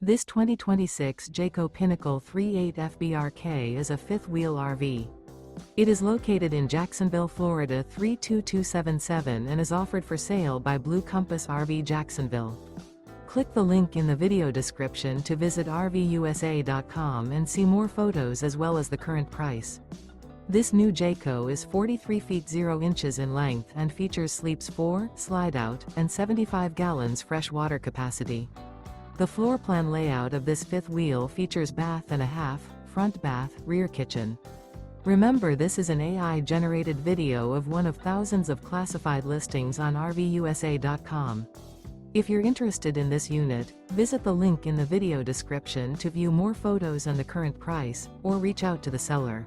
This 2026 Jayco Pinnacle 38 FBRK is a fifth-wheel RV. It is located in Jacksonville, Florida 32277 and is offered for sale by Blue Compass RV Jacksonville. Click the link in the video description to visit RVUSA.com and see more photos as well as the current price. This new Jayco is 43 feet 0 inches in length and features sleeps 4, slide-out, and 75 gallons fresh water capacity. The floor plan layout of this fifth wheel features bath and a half, front bath, rear kitchen. Remember, this is an AI-generated video of one of thousands of classified listings on RVUSA.com. If you're interested in this unit, visit the link in the video description to view more photos and the current price, or reach out to the seller.